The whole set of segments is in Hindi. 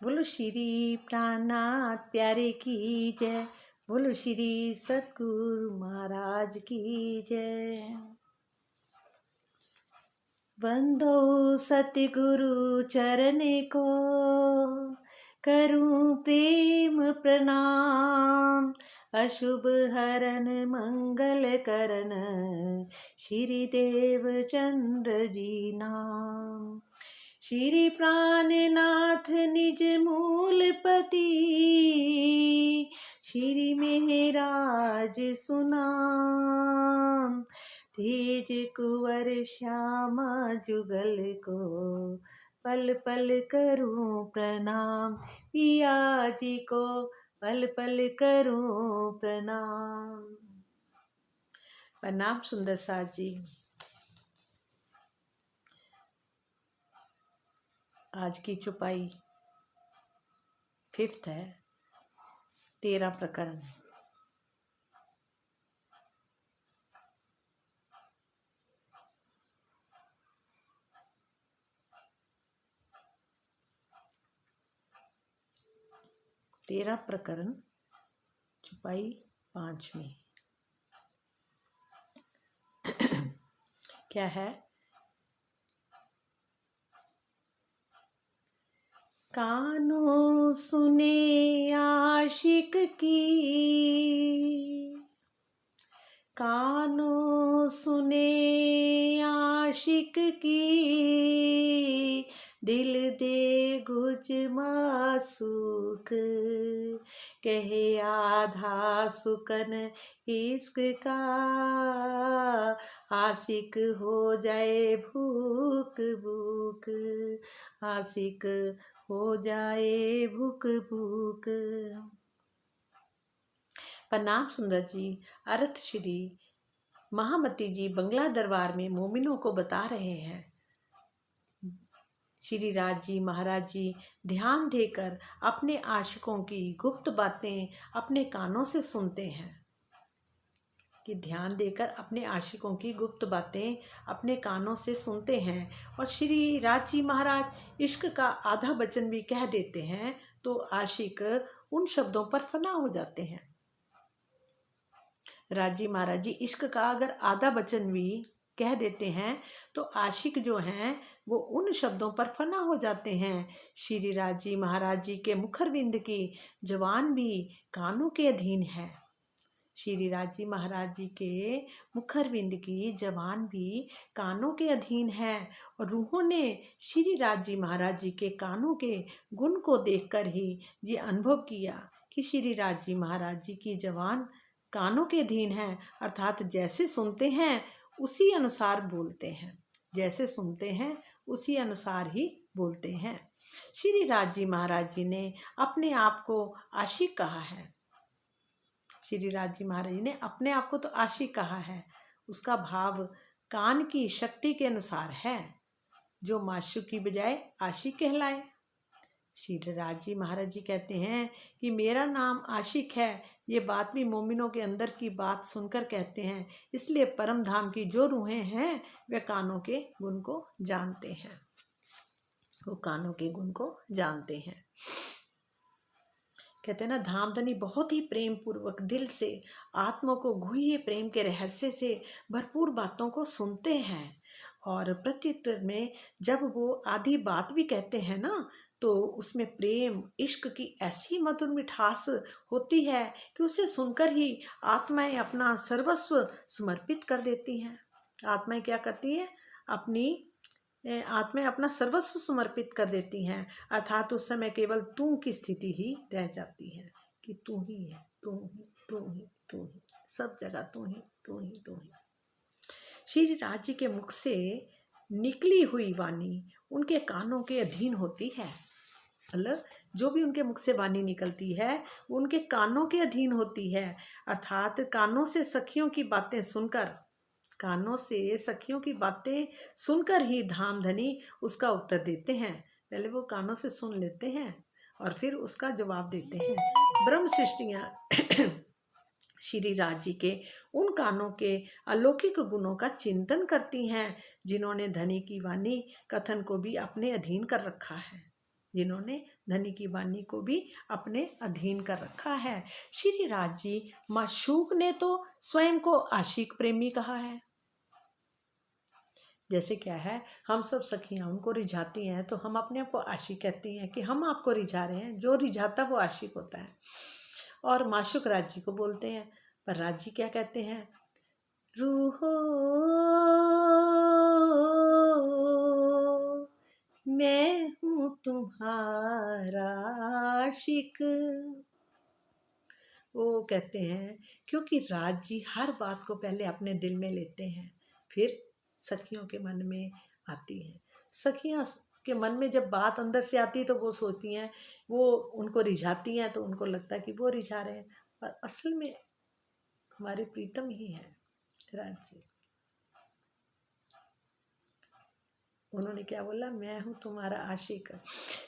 बोलो श्री प्राणनाथ प्यारे की जय। बोलो श्री सतगुरु महाराज की जय। वंदो सतगुरु चरण को, करूं प्रेम प्रणाम। अशुभ हरन मंगल करन, श्री देव चंद्र जी नाम। श्री प्राणनाथ निज मूलपति, श्री मेहराज सुनाम। तेज कुंवर श्यामा जुगल को, पल पल करूं प्रणाम। पिया जी को पल पल करूं प्रणाम। प्रणाम सुंदर साथ जी। आज की चौपाई 5th है, 13 प्रकरण। तेरह प्रकरण चौपाई 5वीं। क्या है? कानों सुने आशिक की, कानों सुने आशिक की। दिल दे गुज मासूक, कहे आधा सुकन इश्क का। आशिक हो जाए भूख भूख, आशिक हो जाए भूख भूख। प्रणाम सुंदर जी। अर्थ श्री महामती जी बंगला दरबार में मोमिनों को बता रहे हैं। श्री राज जी महाराज जी ध्यान देकर अपने आशिकों की गुप्त बातें अपने कानों से सुनते हैं। कि ध्यान देकर अपने आशिकों की गुप्त बातें अपने कानों से सुनते हैं। और श्री राज जी महाराज इश्क का आधा वचन भी कह देते हैं तो आशिक उन शब्दों पर फना हो जाते हैं। राजी महाराज जी इश्क का अगर आधा वचन भी कह देते हैं तो आशिक जो हैं वो उन शब्दों पर फना हो जाते हैं। श्री राजी महाराज जी के मुखरविंद की जवान भी कानों के अधीन है। श्री राजी महाराज जी के मुखरविंद की जवान भी कानों के अधीन है। और रूहों ने श्री राजी महाराज जी के कानों के गुण को देखकर ही ये अनुभव किया कि श्री राजी महाराज जी की जवान कानों के अधीन है। अर्थात जैसे सुनते हैं उसी अनुसार बोलते हैं, जैसे सुनते हैं उसी अनुसार ही बोलते हैं। श्री राज जी महाराज जी ने अपने आप को आशिक कहा है। श्री राज जी महाराज जी ने अपने आप को तो आशिक कहा है। उसका भाव कान की शक्ति के अनुसार है। जो माशूक की बजाय आशिक कहलाए। श्री राज जी महाराज जी कहते हैं कि मेरा नाम आशिक है। ये बात भी मोमिनों के अंदर की बात सुनकर कहते हैं। इसलिए परम धाम की जो रूहें हैं वे कानों के गुण को जानते हैं। वो कानों के गुण को जानते हैं। कहते हैं ना, धामधनी बहुत ही प्रेम पूर्वक दिल से आत्मा को गुह्य प्रेम के रहस्य से भरपूर बातों को सुनते हैं। और प्रत्युत्तर में जब वो आधी बात भी कहते हैं ना तो उसमें प्रेम इश्क की ऐसी मधुर मिठास होती है कि उसे सुनकर ही आत्माएं अपना सर्वस्व समर्पित कर देती हैं। आत्माएं क्या करती हैं? अपनी आत्माएं अपना सर्वस्व समर्पित कर देती हैं। अर्थात उस समय केवल तू की स्थिति ही रह जाती है कि तू ही है, तू ही तू ही तू ही, सब जगह तू ही तू ही तू ही। श्री राज जी के मुख से निकली हुई वाणी उनके कानों के अधीन होती है। मतलब जो भी उनके मुख से वाणी निकलती है वो उनके कानों के अधीन होती है। अर्थात कानों से सखियों की बातें सुनकर, कानों से सखियों की बातें सुनकर ही धामधनी उसका उत्तर देते हैं। पहले वो कानों से सुन लेते हैं और फिर उसका जवाब देते हैं। ब्रह्म सृष्टियाँ श्री राज जी के उन कानों के अलौकिक गुणों का चिंतन करती हैं जिन्होंने धनी की वाणी कथन को भी अपने अधीन कर रखा है। जिन्होंने धनी की वाणी को भी अपने अधीन कर रखा है। श्री राज जी माशूक ने तो स्वयं को आशिक प्रेमी कहा है। जैसे क्या है, हम सब सखियां उनको रिझाती हैं तो हम अपने आप को आशिक कहती हैं कि हम आपको रिझा रहे हैं। जो रिझाता वो आशिक होता है। और माशूक राजी को बोलते हैं। पर राजी क्या कहते हैं? रूहो मैं हूँ तुम्हारा आशिक। वो कहते हैं क्योंकि राज जी हर बात को पहले अपने दिल में लेते हैं, फिर सखियों के मन में आती है। सखियां के मन में जब बात अंदर से आती है तो वो सोचती हैं, वो उनको रिझाती हैं तो उनको लगता है कि वो रिझा रहे हैं, पर असल में हमारे प्रीतम ही है राज जी। उन्होंने क्या बोला? मैं हूँ तुम्हारा आशिक।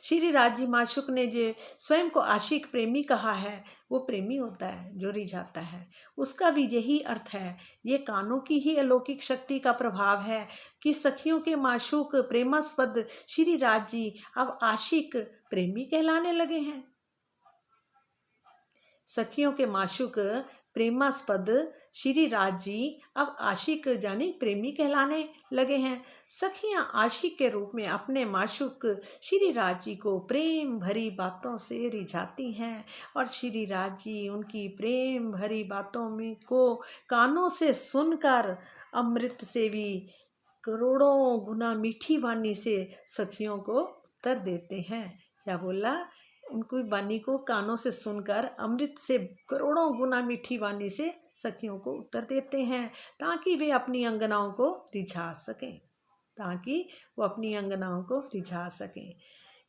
श्री राज जी माशूक ने जो स्वयं को आशिक प्रेमी कहा है, वो प्रेमी होता है जो रिझाता है। उसका भी यही अर्थ है। ये कानों की ही अलौकिक शक्ति का प्रभाव है कि सखियों के माशूक प्रेमास्पद श्री राज जी अब आशिक प्रेमी कहलाने लगे हैं। सखियों के माशूक प्रेमास्पद श्री राज जी अब आशिक यानी प्रेमी कहलाने लगे हैं। सखियां आशिक के रूप में अपने माशूक श्री राज जी को प्रेम भरी बातों से रिझाती हैं और श्री राज जी उनकी प्रेम भरी बातों में को कानों से सुनकर अमृत से भी करोड़ों गुना मीठी वाणी से सखियों को उत्तर देते हैं। क्या बोला? उनको वाणी को कानों से सुनकर अमृत से करोड़ों गुना मीठी वाणी से सखियों को उत्तर देते हैं, ताकि वे अपनी अंगनाओं को रिझा सकें, ताकि वो अपनी अंगनाओं को रिझा सकें।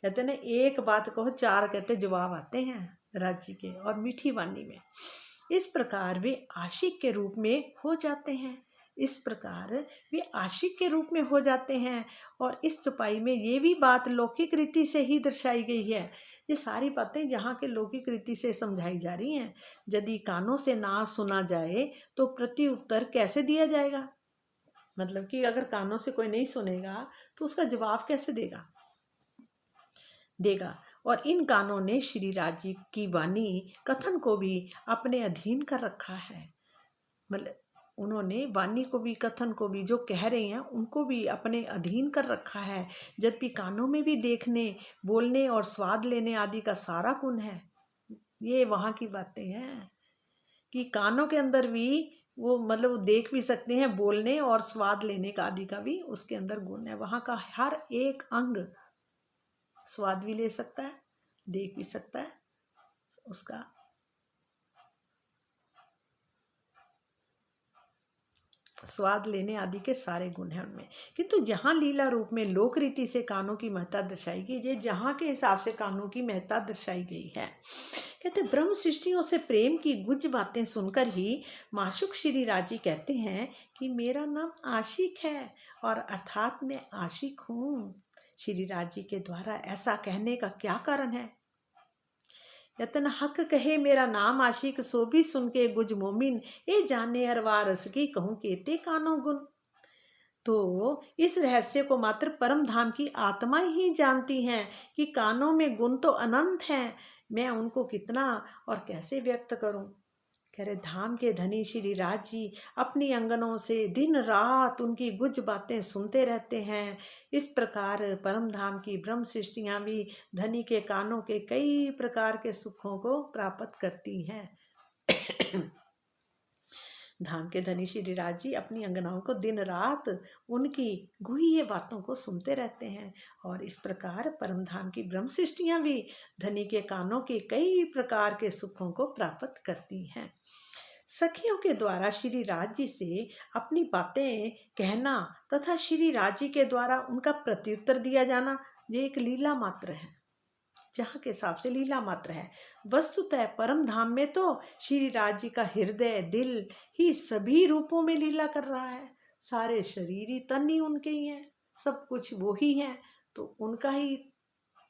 कहते ना, एक बात कहो चार कहते जवाब आते हैं राज जी के, और मीठी वाणी में। इस प्रकार वे आशिक के रूप में हो जाते हैं। इस प्रकार वे आशिक के रूप में हो जाते हैं। और इस चौपाई में ये भी बात लौकिक रीति से ही दर्शाई गई है। ये सारी बातें यहाँ के लौकिक रीति से समझाई जा रही हैं। यदि कानों से ना सुना जाए तो प्रति उत्तर कैसे दिया जाएगा? मतलब कि अगर कानों से कोई नहीं सुनेगा तो उसका जवाब कैसे देगा। और इन कानों ने श्री राज जी की वाणी कथन को भी अपने अधीन कर रखा है। मतलब उन्होंने वाणी को भी, कथन को भी, जो कह रहे हैं उनको भी अपने अधीन कर रखा है। जबकि कानों में भी देखने, बोलने और स्वाद लेने आदि का सारा गुण है। ये वहाँ की बातें हैं कि कानों के अंदर भी वो मतलब वो देख भी सकते हैं, बोलने और स्वाद लेने का आदि का भी उसके अंदर गुण है। वहाँ का हर एक अंग स्वाद भी ले सकता है, देख भी सकता है, उसका स्वाद लेने आदि के सारे गुण हैं उनमें। किंतु जहाँ लीला रूप में लोक रीति से कानों की महत्ता दर्शाई गई है, जहाँ के हिसाब से कानों की महत्ता दर्शाई गई है। कहते ब्रह्म सृष्टियों से प्रेम की गुज बातें सुनकर ही माशूक श्री राज जी कहते हैं कि मेरा नाम आशिक है, और अर्थात मैं आशिक हूँ। श्री राज जी के द्वारा ऐसा कहने का क्या कारण है? यतन हक कहे मेरा नाम आशिक, सो भी सुन के गुज मोमिन, ए जाने अरवा रस की कहूँ केते कानों गुण। तो इस रहस्य को मात्र परम धाम की आत्मा ही जानती हैं कि कानों में गुण तो अनंत हैं, मैं उनको कितना और कैसे व्यक्त करूं। कह रहे धाम के धनी श्री राज जी अपनी अंगनों से दिन रात उनकी गुज बातें सुनते रहते हैं। इस प्रकार परम धाम की ब्रह्म सृष्टियाँ भी धनी के कानों के कई प्रकार के सुखों को प्राप्त करती हैं। धाम के धनी श्री राज जी अपनी अंगनाओं को दिन रात उनकी गुह्य बातों को सुनते रहते हैं, और इस प्रकार परम धाम की ब्रह्म सृष्टियाँ भी धनी के कानों के कई प्रकार के सुखों को प्राप्त करती हैं। सखियों के द्वारा श्री राज जी से अपनी बातें कहना तथा श्री राज जी के द्वारा उनका प्रत्युत्तर दिया जाना, ये एक लीला मात्र है। जहाँ के हिसाब से लीला मात्र है। वस्तुतः परम धाम में तो श्री राज जी का हृदय, दिल ही सभी रूपों में लीला कर रहा है। सारे शरीर ही, तन ही उनके ही हैं, सब कुछ वो ही हैं, तो उनका ही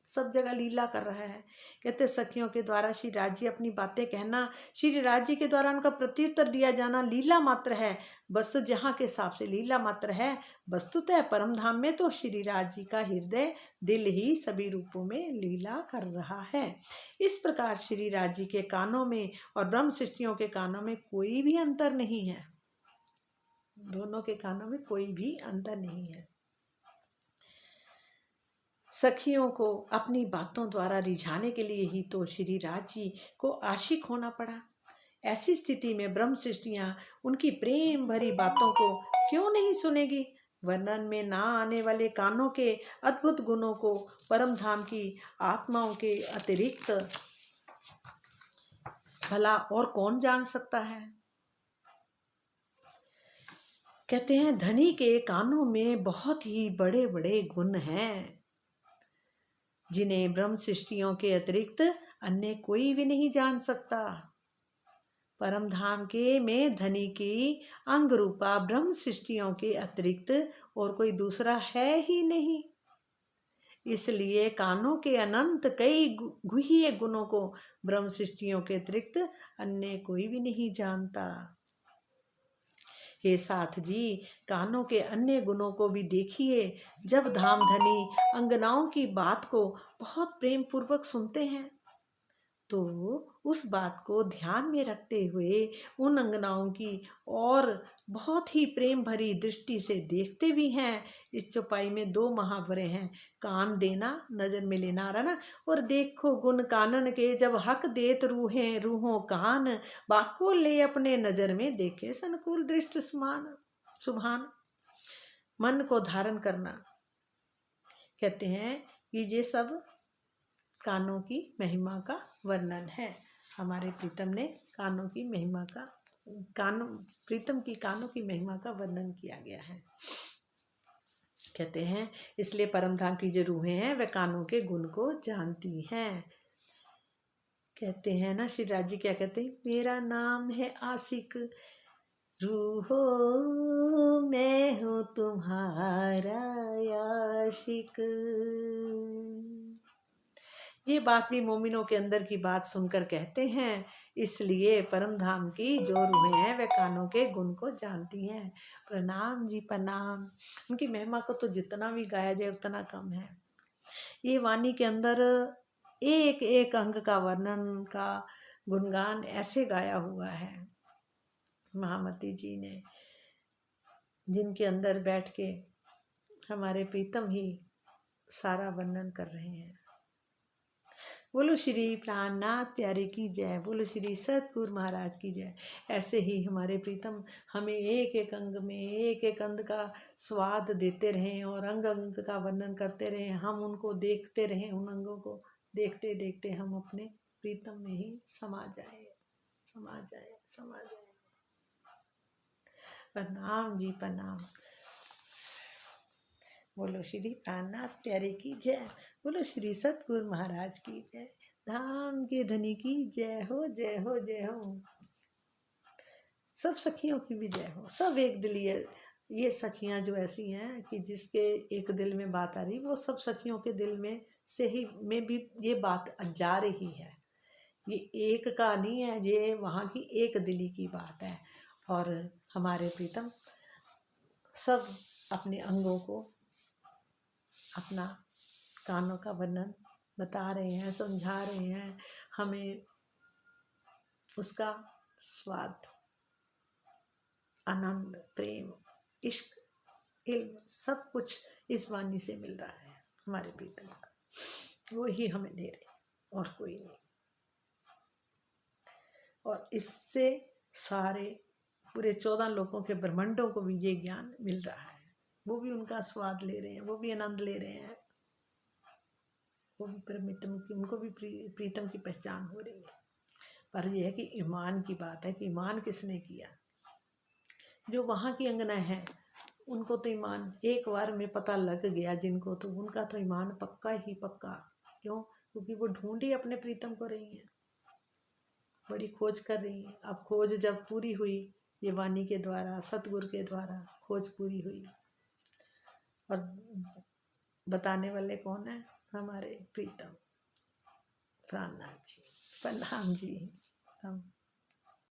सब जगह लीला कर रहा है। कहते सखियों के द्वारा श्री राजी अपनी बातें कहना, श्री राजी के द्वारा उनका प्रत्युत्तर दिया जाना लीला मात्र है। वस्तु जहाँ के हिसाब से लीला मात्र है, वस्तुतः परम धाम में तो श्री राजी का हृदय दिल ही सभी रूपों में लीला कर रहा है। इस प्रकार श्री राजी के कानों में और ब्रह्म सृष्टियों के कानों में कोई भी अंतर नहीं है। दोनों के कानों में कोई भी अंतर नहीं है। सखियों को अपनी बातों द्वारा रिझाने के लिए ही तो श्री राजी को आशिक होना पड़ा। ऐसी स्थिति में ब्रह्म सृष्टियां उनकी प्रेम भरी बातों को क्यों नहीं सुनेगी। वर्णन में ना आने वाले कानों के अद्भुत गुणों को परम धाम की आत्माओं के अतिरिक्त भला और कौन जान सकता है। कहते हैं धनी के कानों में बहुत ही बड़े बड़े गुण हैं, जिन्हें ब्रह्म सृष्टियों के अतिरिक्त अन्य कोई भी नहीं जान सकता। परम धाम के में धनी की अंग रूपा ब्रह्म सृष्टियों के अतिरिक्त और कोई दूसरा है ही नहीं। इसलिए कानों के अनंत कई गुह्य गुणों को ब्रह्म सृष्टियों के अतिरिक्त अन्य कोई भी नहीं जानता। हे साथ जी, कानों के अन्य गुणों को भी देखिए। जब धाम धनी अंगनाओं की बात को बहुत प्रेम पूर्वक सुनते हैं तो उस बात को ध्यान में रखते हुए उन अंगनाओं की और बहुत ही प्रेम भरी दृष्टि से देखते भी हैं। इस चौपाई में 2 मुहावरे हैं, कान देना नजर में लेना रहना, और देखो गुण कानन के जब हक देत रूहें रूहों कान, बाको ले अपने नजर में देखे संकुल दृष्ट समान सुभान। मन को धारण करना, कहते हैं कि ये सब कानों की महिमा का वर्णन है। हमारे प्रीतम ने कानों की महिमा का प्रीतम की कानों की महिमा का वर्णन किया गया है। कहते हैं इसलिए परमधाम की जो रूहें हैं वह कानों के गुण को जानती हैं। कहते हैं ना श्री राजी क्या कहते हैं, मेरा नाम है आशिक, रूहो मैं हूँ तुम्हारा आशिक। ये बात भी मोमिनों के अंदर की बात सुनकर कहते हैं। इसलिए परम धाम की जो रूहें हैं वह कानों के गुण को जानती हैं। प्रणाम जी प्रणाम। उनकी महिमा को तो जितना भी गाया जाए उतना कम है। ये वाणी के अंदर एक एक अंग का वर्णन का गुणगान ऐसे गाया हुआ है महामती जी ने, जिनके अंदर बैठ के हमारे प्रीतम ही सारा वर्णन कर रहे हैं। बोलो श्री प्राणनाथ प्यारे की जय, बोलो श्री सतगुरु महाराज की जय। ऐसे ही हमारे प्रीतम हमें एक एक अंग में एक एक अंग का स्वाद देते रहें और अंग अंग का वर्णन करते रहें। हम उनको देखते रहें, उन अंगों को देखते देखते हम अपने प्रीतम में ही समा जाए समा जाए समा जाए। प्रणाम जी प्रणाम। बोलो श्री प्राणनाथ प्यारे की जय, बोलो श्री सतगुरु महाराज की जय, धाम के धनी की जय हो जय हो जय हो। सब सखियों की भी जय हो, सब एक दिली है। ये सखियां जो ऐसी हैं कि जिसके एक दिल में बात आ रही, वो सब सखियों के दिल में से ही में भी ये बात जा रही है। ये एक का नहीं है, ये वहाँ की एक दिली की बात है। और हमारे प्रीतम सब अपने अंगों को अपना कानों का वर्णन बता रहे हैं, समझा रहे हैं हमें। उसका स्वाद, आनंद, प्रेम, इश्क, इल्म सब कुछ इस वाणी से मिल रहा है हमारे प्रीतम का। वो ही हमें दे रहे हैं और कोई नहीं। और इससे सारे पूरे 14 लोगों के ब्रह्मांडों को भी ये ज्ञान मिल रहा है। वो भी उनका स्वाद ले रहे हैं, वो भी आनंद ले रहे हैं, वो भी प्रीतम की, उनको भी प्रीतम की पहचान हो रही है। पर यह है कि ईमान की बात है कि ईमान किसने किया। जो वहाँ की अंगना है उनको तो ईमान एक बार में पता लग गया, जिनको तो उनका तो ईमान पक्का ही पक्का। क्यों? क्योंकि वो ढूंढ ही अपने प्रीतम को रही हैं, बड़ी खोज कर रही हैं। अब खोज जब पूरी हुई, ये वाणी के द्वारा, सतगुरु के द्वारा खोज पूरी हुई। और बताने वाले कौन है? हमारे प्रीतम प्राणनाथ जी। प्रणाम जी। हम